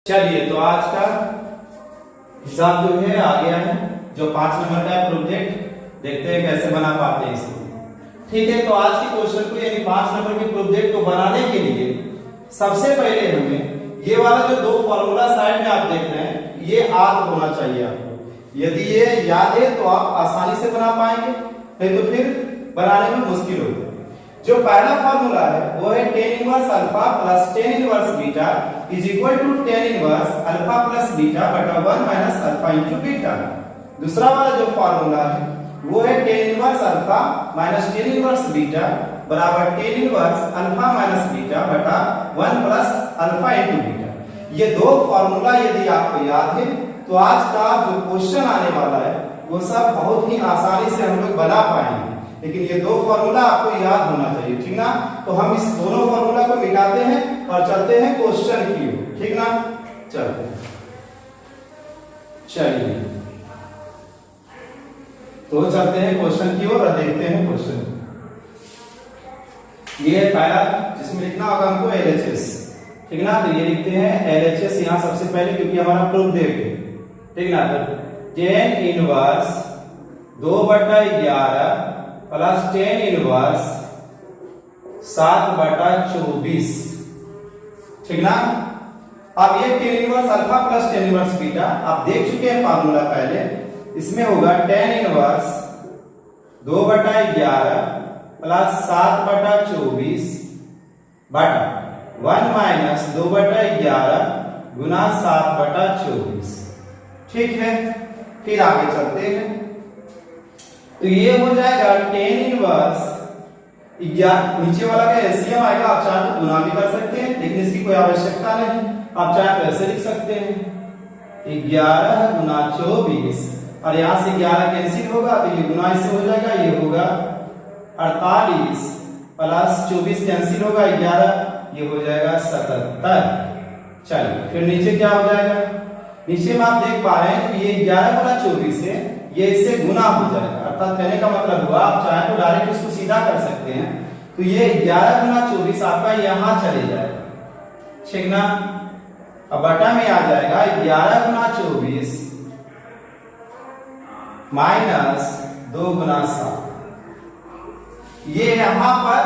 चलिए तो आज का हिसाब जो है आ गया है, जो 5 नंबर का प्रोजेक्ट देखते हैं कैसे बना पाते हैं इसको। ठीक है, तो आज की क्वेश्चन को यानी 5 नंबर के प्रोजेक्ट को बनाने के लिए सबसे पहले हमें ये वाला जो दो फॉर्मूला साइड में आप देख रहे हैं ये याद होना चाहिए आपको। यदि ये याद है तो आप आसानी से बना पाएंगे, नहीं तो फिर बनाने में मुश्किल होगा। जो पहला फार्मूला है वो है tan inverse alpha plus tan inverse beta is equal to tan inverse alpha plus beta बटा 1 माइनस अल्फा इनटू बीटा। दूसरा वाला जो फार्मूला है वो है tan inverse alpha minus tan inverse beta बराबर tan inverse alpha minus beta बटा 1 plus alpha into beta. ये दो फार्मूला यदि आपको याद है तो आज का जो क्वेश्चन आने वाला है वो सब बहुत ही आसानी से हम लोग बना पाएंगे। लेकिन ये दो फार्मूला आपको याद होना चाहिए, ठीक ना। तो हम इस दोनों फार्मूला को मिटाते हैं और चलते हैं क्वेश्चन की ओर, ठीक ना। चलते हैं, चलिए तो चलते हैं क्वेश्चन की ओर और देखते हैं क्वेश्चन। ये है पहला जिसमें लिखना होगा हमको LHS, ठीक ना। तो ये लिखते हैं LHS यहां सबसे पहले, क्योंकि हमारा प्रूफ देख है, ठीक ना। तो tan inverse 2/11 plus tan inverse 7/24, ठीक ना। अब ये tan inverse alpha plus tan inverse beta आप देख चुके हैं फार्मूला पहले। इसमें होगा tan इनवर्स 2/11 प्लस 7/24 बटा 1 माइनस 2/11 गुना 7/24, ठीक है। फिर आगे चलते हैं, तो ये हो जाएगा tan इनवर्स 11, नीचे वाला का एलसीएम आएगा। आप चाहे तो गुना भी कर सकते हैं, लेकिन इसकी कोई आवश्यकता नहीं, आप चाहे तो ऐसे लिख सकते हैं 11 गुना 24 और यहां से 11 कैंसिल होगा तो ये गुना इससे हो जाएगा, ये होगा 48 प्लस 24 कैंसिल होगा 11, ये हो जाएगा 77। चलिए फिर नीचे क्या हो जाएगा, नीचे में आप देख पा रहे हैं कि ये 11 गुना 24 है, ये इससे गुना हो जाएगा। अर्थात कहने का मतलब हुआ आप चाहे तो डायरेक्ट इसको सीधा कर सकते हैं। तो ये 11 गुना 24 आपका यहां चले जाएगा, ठीक ना। अब बटा में आ जाएगा 11 गुना 24 माइनस 2 गुना 7। ये यहां पर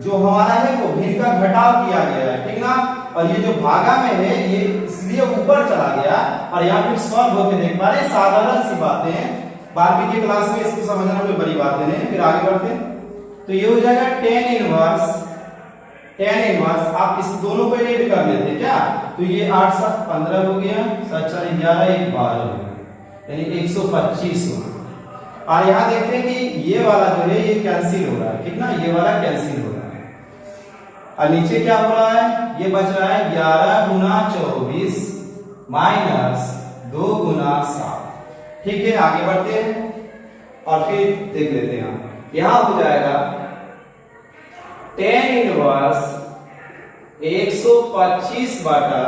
जो हमारा है वो भिन्न का घटाव किया गया है, ठीक ना। और ये जो भागा में है ये इसलिए ऊपर चला गया और यहाँ फिर सॉल्व होकर देख पा रहे हैं। साधारण सी बातें हैं, 12वीं की क्लास में इसको समझना कोई बड़ी बात नहीं। फिर आगे बढ़ते हैं, तो ये हो जाएगा tan इनवर्स आप इस दोनों को ऐड कर लेते हैं क्या। तो ये 8 7 15 हो गया, 7 4 11 1 12 हो गया, यानी 125 हो गया। और यहाँ देखते हैं कि ये वाला जो है ये कैंसिल हो रहा है, ठीक ना, ये वाला कैंसिल हो रहा है। और नीचे क्या हो रहा है, ये बच रहा है 11 गुना 24 माइनस 2 गुना 7, ठीक है। आगे बढ़ते हैं और फिर देख लेते हैं, यहां हो जाएगा tan इनवर्स 125 बटा,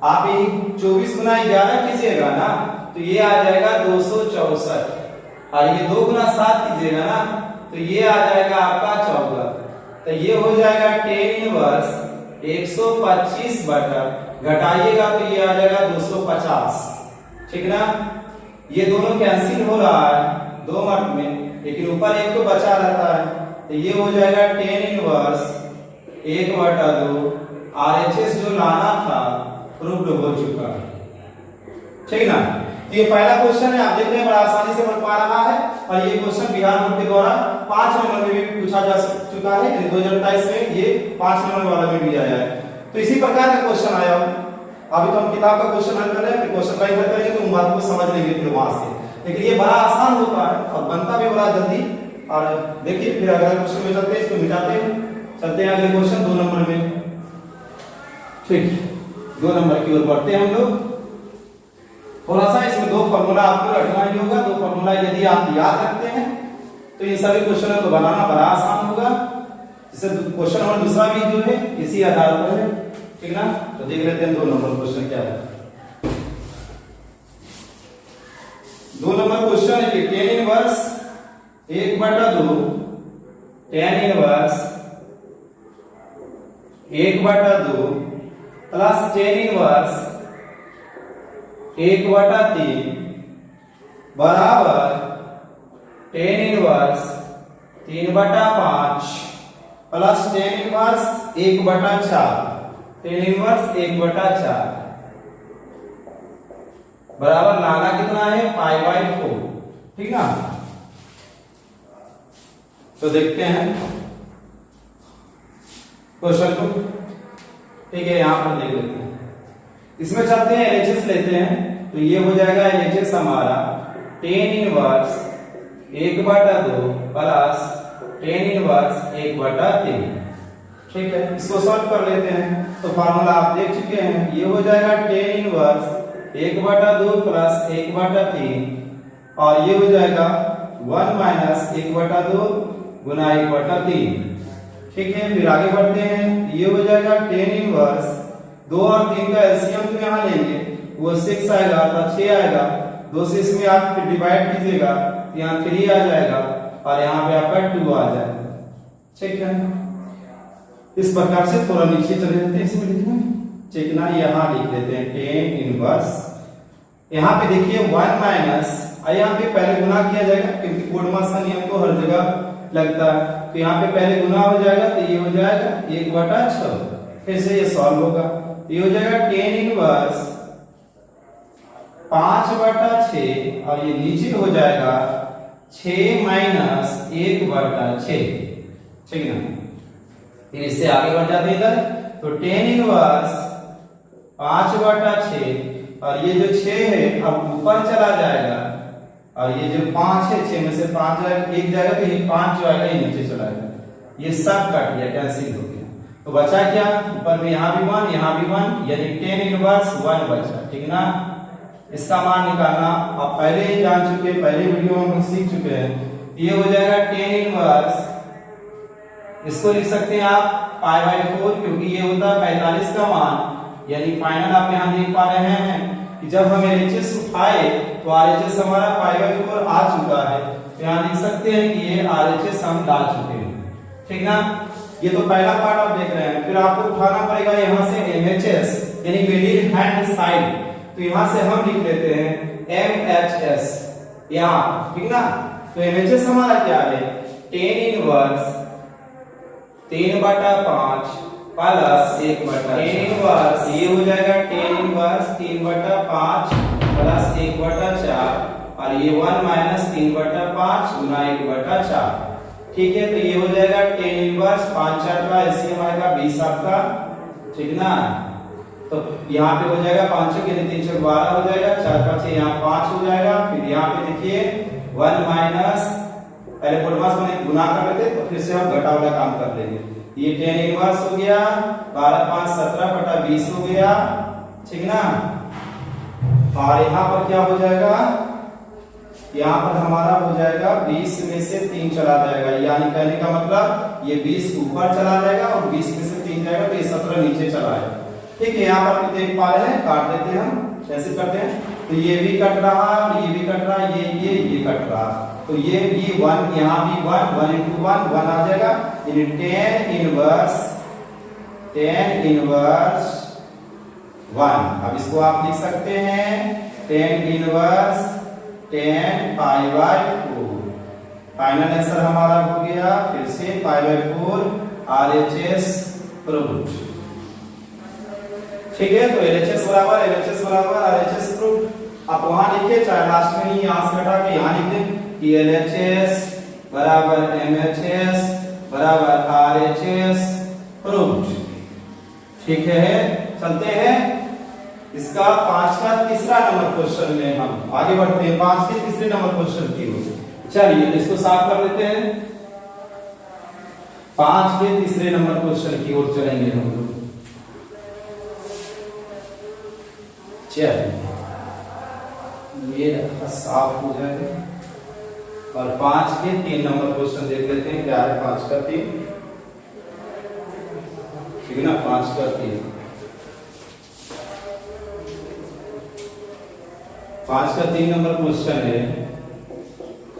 आप ये 24 गुना 11 कीजिएगा ना तो ये आ जाएगा 264 और ये 2 गुना 7 कीजिएगा ना तो ये आ जाएगा आपका 14। तो ये हो जाएगा tan इनवर्स 125 बटा, घटाइएगा तो ये आ जाएगा 250, ठीक ना। ये दोनों कैंसिल हो रहा है 2 मत में, लेकिन ऊपर एक तो बचा रहता है। तो ये हो जाएगा tan इनवर्स 1/2 RHS जो लाना था प्रूव्ड हो चुका है, ठीक ना। तो ये पहला क्वेश्चन है, आप देख रहे हैं बड़ा आसानी से बन पा रहा है। और ये क्वेश्चन बिहार बोर्ड के द्वारा 5 नंबर में भी पूछा जा चुका है, 2027 में ये 5 नंबर वाला में भी आया है। तो इसी प्रकार का क्वेश्चन आया। अभी तो हम किताब का क्वेश्चन हल कर रहे हैं, फिर क्वेश्चन का हल करेंगे तो उन बातों को समझ लेंगे फिर वहां से। लेकिन ये बड़ा आसान होता है और बनता भी बड़ा जल्दी। और देखिए फिर अगला क्वेश्चन में चलते हैं, इसको मिटाते हैं, चलते हैं अगले क्वेश्चन 2 नंबर में, ठीक। 2 नंबर की ओर बढ़ते हैं हम लोग। थोड़ा सा इसमें 2 फार्मूला आपको रखना ही होगा। 2 फार्मूला यदि आप याद रखते हैं तो ये सभी क्वेश्चनों को बनाना बड़ा आसान होगा। जैसे क्वेश्चन नंबर दूसरा भी जो है इसी आधार पर है, ठीक ना। तो देख लेते हैं 2 नंबर क्वेश्चन क्या है। 2 नंबर क्वेश्चन है कि tan inverse 1/2 tan inverse 1/2 plus tan inverse 1/3 बराबर tan inverse 3/5 plus tan inverse 1/4 tan inverse 1/4 बराबर लाना कितना है π/4। ठीक ना। तो देखते हैं क्वेश्चन को। ठीक है, यहां पर देख लेते हैं। इसमें चलते हैं LHS लेते हैं। तो ये हो जाएगा LHS हमारा tan inverse 1/2 plus tan inverse 1/3। ठीक है, इसको सॉल्व कर लेते हैं। तो फार्मूला आप देख चुके हैं। ये हो जाएगा tan इनवर्स 1/2 प्लस 1/3 और ये हो जाएगा 1 माइनस 1/2 गुना 1/3। ठीक है, फिर आगे बढ़ते हैं। ये हो जाएगा tan इनवर्स 2 और 3 का एलसीएम तो यहाँ लेंगे, वो 6 आएगा अर्थात 6 आएगा। 2 से इसमें आप फिर डिवाइड कीजिएगा, यहाँ 3 आ जाएगा और यहाँ पे आपका 2 आ जाएगा। ठीक है, इस प्रकार से थोड़ा नीचे चले जाते हैं। इसमें लिखना चेकना, यहाँ लिख देते हैं tan इनवर्स। यहाँ पे देखिए 1 माइनस, यहाँ पे पहले गुना किया जाएगा क्योंकि कोडमास का नियम तो हर जगह लगता है। तो यहाँ पे पहले गुना हो जाएगा, तो ये हो जाएगा 1/6। फिर से ये सॉल्व होगा, ये हो जाएगा tan इनवर्स 5/6 और ये नीचे हो जाएगा 6 माइनस 1/6। ठीक है ना। फिर इससे आगे बढ़ जाते हैं इधर। तो tan इनवर्स 5/6 और ये जो 6 है अब ऊपर चला जाएगा और ये जो 5 है 6 में से 5 जाएगा, एक जाएगा तो ये 5 जो आएगा ये नीचे चला जाएगा। ये सब कट गया, कैंसिल हो गया। तो बचा क्या, ऊपर में यहाँ भी 1 यहाँ भी 1, यानी tan इनवर्स 1 बचा। ठीक ना। इसका मान निकालना आप पहले ही जान चुके, पहले वीडियो में हम सीख चुके हैं। ये हो जाएगा tan इनवर्स, इसको लिख सकते हैं आप π/4 क्योंकि ये होता है 45 का मान। यानी फाइनल आप यहाँ देख पा रहे हैं कि जब हम LHS उठाए तो RHS हमारा π/4 आ चुका है। तो यहाँ लिख सकते हैं कि ये RHS हम ला चुके हैं। ठीक ना। ये तो पहला पार्ट आप देख रहे हैं। फिर आपको उठाना पड़ेगा यहाँ से MHS यानी मिडिल हैंड साइड। तो यहाँ से हम लिख लेते हैं MHS यहाँ। ठीक ना। तो MHS हमारा क्या है, tan inverse 3/5 plus 1/4। tan inverse ये हो जाएगा tan इनवर्स 3/5 प्लस 1/4 और ये 1 माइनस 3/5 गुना 1/4। ठीक है, तो ये हो जाएगा tan इनवर्स 5/4 का एलसीएम आएगा 20 आपका। ठीक ना। तो यहाँ पे हो जाएगा 5 के 3 से 12 हो जाएगा, 4 5 यहाँ 5 हो जाएगा। फिर यहाँ पे देखिए 1 माइनस, पहले फॉर्मूला में गुना कर लेते तो फिर से हम घटा वाला काम कर लेंगे। ये tan इनवर्स हो गया 12 5 17/20 हो गया। ठीक ना। और यहाँ पर क्या हो जाएगा, यहाँ पर हमारा हो जाएगा 20 में से 3 चला जाएगा, यानी कहने का मतलब ये 20 ऊपर चला जाएगा और 20 में से 3 जाएगा तो ये 17 नीचे चला जाएगा। ठीक है, यहाँ पर देख पा रहे हैं, काट देते हैं हम। कैसे करते हैं, तो ये भी कट रहा और ये भी कट रहा, ये कट रहा। तो ये भी 1, यहाँ भी 1, 1 into 1 आ जाएगा। यानी tan इनवर्स 1। अब इसको आप लिख सकते हैं tan इनवर्स 10 π/4। फाइनल आंसर हमारा हो गया फिर से π/4 RHS प्रूव्ड। ठीक है, तो LHS बराबर RHS प्रूव्ड। आप वहां लिखे चाहे लास्ट में ही यहां से हटा के यहां लिख दें कि LHS बराबर MHS बराबर RHS प्रूव्ड। ठीक है, चलते हैं इसका 5 का तीसरा नंबर क्वेश्चन में हम आगे बढ़ते हैं। 5 के तीसरे नंबर क्वेश्चन की ओर चलिए इसको साफ कर लेते हैं। 5 के तीसरे नंबर क्वेश्चन की ओर चलेंगे हम लोग। चलिए ये साफ हो जाएगा और 5 के 3 नंबर क्वेश्चन देख लेते हैं क्या है। 5 का 3, ठीक है ना। 5 का 3, 5 का 3 नंबर क्वेश्चन है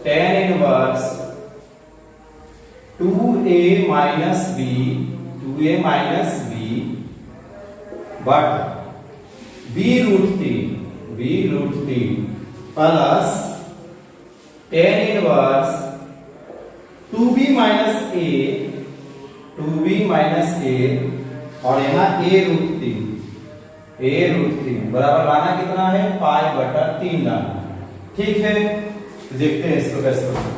tan inverse 2a minus b but b root B root 3 plus tan inverse 2b minus A और यहाँ a रूट 3 बराबर लाना कितना है पाई बटा 3 लाना। ठीक है, तो देखते हैं इसको कैसे होगा।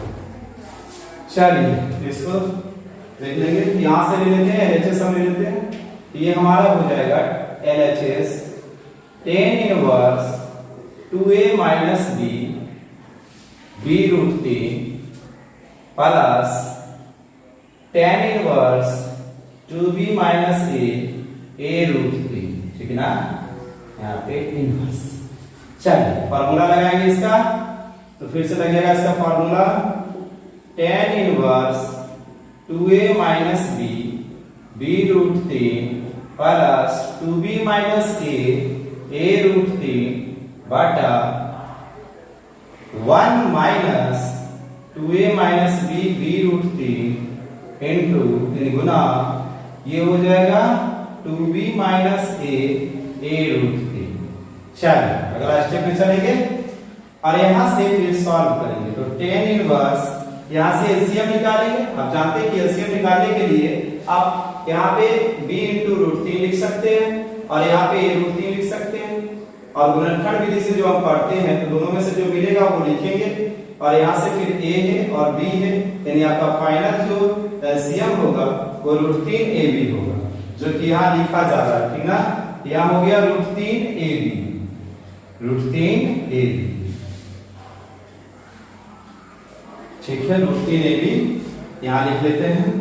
चलिए इसको देख लेंगे, यहां से ले लेते हैं LHS हम ले लेते हैं। ये हमारा हो जाएगा LHS tan inverse 2a minus b root 3 plus tan inverse 2b minus a root 3। ठीक है ना, यहाँ पे इनवर्स। चलिए फॉर्मूला लगाएंगे इसका, तो फिर से लगेगा इसका formula tan inverse 2a minus b root 3 plus 2b minus a root 3 बटा 1 minus 2a minus b root 3 into गुना ये हो जाएगा 2b माइनस a रूट 3। चलिए अगला स्टेप में चलेंगे और यहां से फिर सॉल्व करेंगे। तो टेन इनवर्स यहां से एलसीएम निकालेंगे। आप जानते हैं कि एलसीएम निकालने के लिए आप यहाँ पे b इंटू रूट 3 लिख सकते हैं और यहाँ पे a रूट 3 लिख सकते हैं, और गुणनखंड विधि से जो हम पढ़ते हैं तो दोनों में से जो मिलेगा वो लिखेंगे, और यहाँ से फिर a है और b है, यानी आपका फाइनल जो एलसीएम होगा वो रूट 3 ab होगा, जो कि यहाँ लिखा जा रहा है। ठीक ना, यहाँ हो गया रूट 3 ab। ठीक है, रूट 3 ab यहाँ लिख लेते हैं।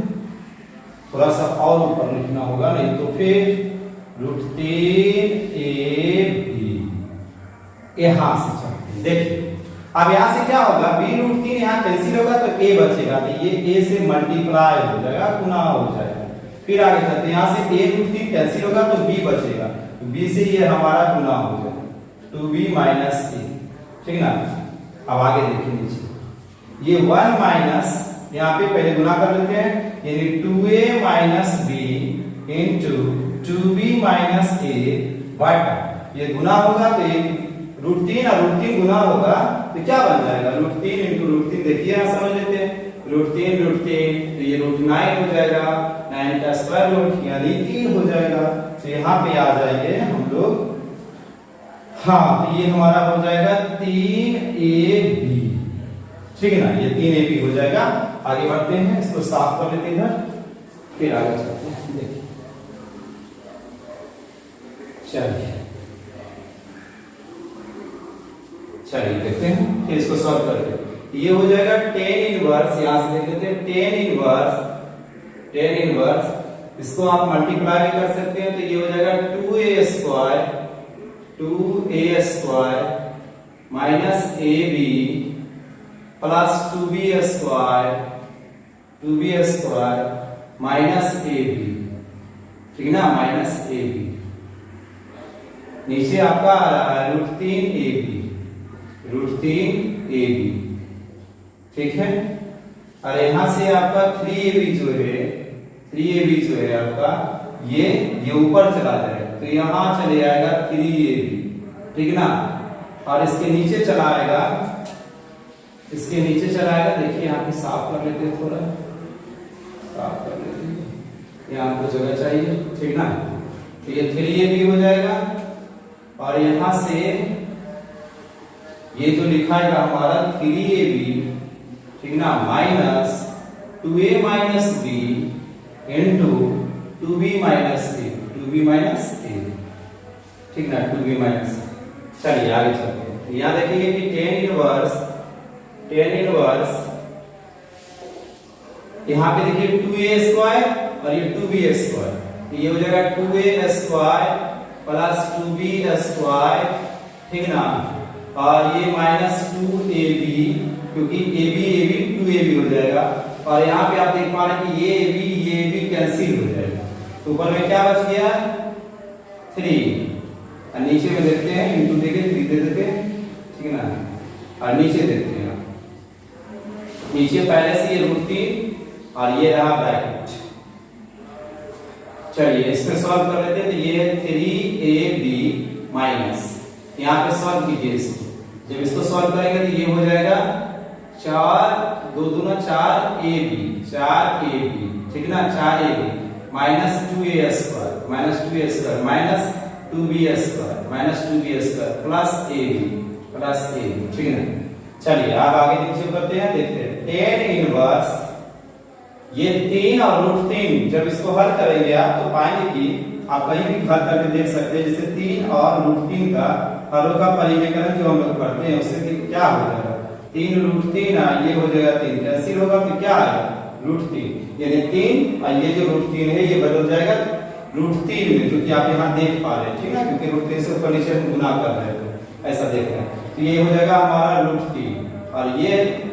थोड़ा सा और ऊपर लिखना होगा, नहीं तो फिर रूट 3 ab यहां से चलते हैं। देखिए अब यहां से क्या होगा, b रूट 3 यहाँ कैंसिल होगा तो a बचेगा, तो ये a से मल्टीप्लाई हो जाएगा, गुना हो जाएगा। फिर आगे चलते हैं, यहाँ से a रूट 3 कैंसिल होगा तो b बचेगा, तो b से ये हमारा गुना हो जाएगा 2b माइनस a। ठीक ना, अब आगे देखिए नीचे ये 1 माइनस, यहाँ पे पहले गुना कर लेते हैं, यानी 2a minus b into 2b minus a बटा ये गुना होगा तो ये रूट 3 और रूट 3 गुना होगा तो क्या बन जाएगा रूट 3 इंटू रूट 3। देखिए यहाँ समझ लेते हैं, रूट 3 तो ये रूट 9 हो जाएगा, 9 का स्क्वायर रूट यानी 3 हो जाएगा। तो यहाँ पे आ जाएंगे हम लोग, हाँ तो ये हमारा हो जाएगा 3ab। ठीक है ना, ये 3ab हो जाएगा। आगे बढ़ते हैं, इसको साफ कर लेते हैं इधर, फिर आगे चलते हैं। देखिए चलिए देखते हैं, फिर इसको सॉल्व करते हैं। ये हो जाएगा टेन इनवर्स, यहां से देख लेते हैं टेन इनवर्स इसको आप मल्टीप्लाई भी कर सकते हैं, तो ये हो जाएगा 2a square minus ab plus 2b square minus ab। ठीक ना, माइनस ab, नीचे आपका रूट 3ab। ठीक है, और यहां से आपका 3ab जो है आपका ये ऊपर चला जाएगा, तो यहां चले आएगा 3ab। ठीक ना, और इसके नीचे चला आएगा, देखिए यहाँ पे साफ कर लेते हैं, थोड़ा साफ कर लेते हैं, यहाँ हमको जगह चाहिए। ठीक ना, तो ये 3ab हो जाएगा, और यहां से ये जो लिखा है हमारा 3ab, ठीक ना, minus 2a minus b into 2b minus a। ठीक ना, 2b माइनस। चलिए आगे चलते हैं, यहाँ देखेंगे कि टेन इनवर्स यहाँ पे देखिए 2a स्क्वायर और ये 2b स्क्वायर, ये हो जाएगा 2a square plus 2b square. ठीक ना, और ये माइनस 2ab, क्योंकि ab 2ab हो जाएगा, और यहाँ पे आप देख पा रहे हैं कि ये ab कैंसिल हो जाएगा, तो ऊपर में क्या बच गया 3, और नीचे में देखते हैं इंटू देके 3 दे देते हैं। ठीक है ना, और नीचे देखते हैं, नीचे पहले से ये रूट 3 और ये रहा ब्रैकेट। चलिए इसमें सॉल्व कर लेते हैं, तो ये है 3ab माइनस यहाँ पे सॉल्व कीजिए इसको। जब इसको सॉल्व करेंगे तो ये हो जाएगा 4 2 दूना 4 ए बी, 4 ए बी, ठीक है ना, 4 A B minus 2a square minus 2a square minus 2b square minus 2b square plus A B, ठीक है ना। चलिए अब आगे नीचे करते हैं, देखते हैं tan इनवर्स ये 3 और √3 जब इसको हल करेंगे आप तो पाएंगे कि आप कहीं भी हल करके देख सकते हैं, जैसे 3 और √3 का हरों का परिमेयकरण जो हम लोग पढ़ते हैं उससे कि क्या हो जाएगा 3 √3 ये हो जाएगा 3 कैंसिल होगा तो क्या आएगा √3, यानी 3 और ये जो √3 है ये बदल जाएगा √3 में, जो कि आप यहाँ देख पा रहे हैं, ठीक है, क्योंकि √3 से ऊपर नीचे गुना कर रहे हैं तो ऐसा देख रहे हैं। तो ये हो जाएगा हमारा √3 और ये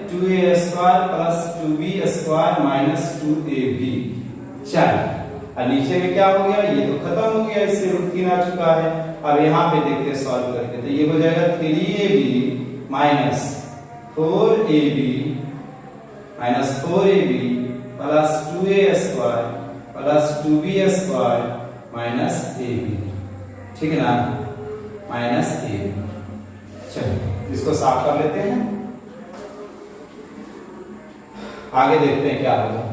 2a square plus 2b square minus 2ab। चलिए और नीचे में क्या हो गया, ये तो खत्म हो गया, इससे √3 आ चुका है। अब यहाँ पे देखते हैं सॉल्व करके, तो ये हो जाएगा 3ab minus 4ab plus 2a square plus 2b square minus ab, ठीक है ना, माइनस ab। चलिए इसको साफ कर लेते हैं, आगे देखते हैं क्या होगा।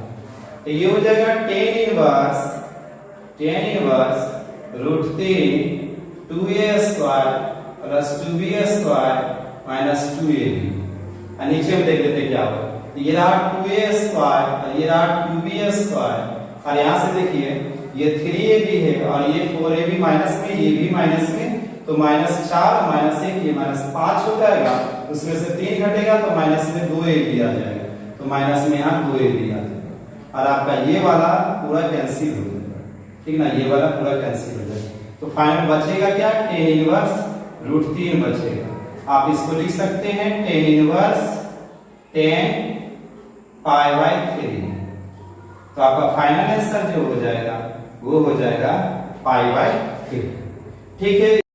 तो ये हो जाएगा tan inverse √3 2a square plus 2b square minus 2ab। और नीचे में देख लेते हैं क्या होगा, तो ये रहा 2a स्क्वायर और ये रहा 2b स्क्वायर और यहाँ से देखिए ये 3ab है और ये 4ab माइनस में, ये भी माइनस में, तो -4 -1 ये -5 हो जाएगा, उसमें से 3 घटेगा तो माइनस में 2ab आ जाएगा, तो माइनस में यहाँ 2ab आ जाएगा और आपका ये वाला पूरा कैंसिल हो जाएगा, ठीक ना, ये वाला पूरा कैंसिल हो जाएगा। तो फाइनल बचेगा क्या, tan इनवर्स √3 बचेगा। आप इसको लिख सकते हैं tan इनवर्स tan π/3, तो आपका फाइनल आंसर जो हो जाएगा वो हो जाएगा π/3, ठीक है।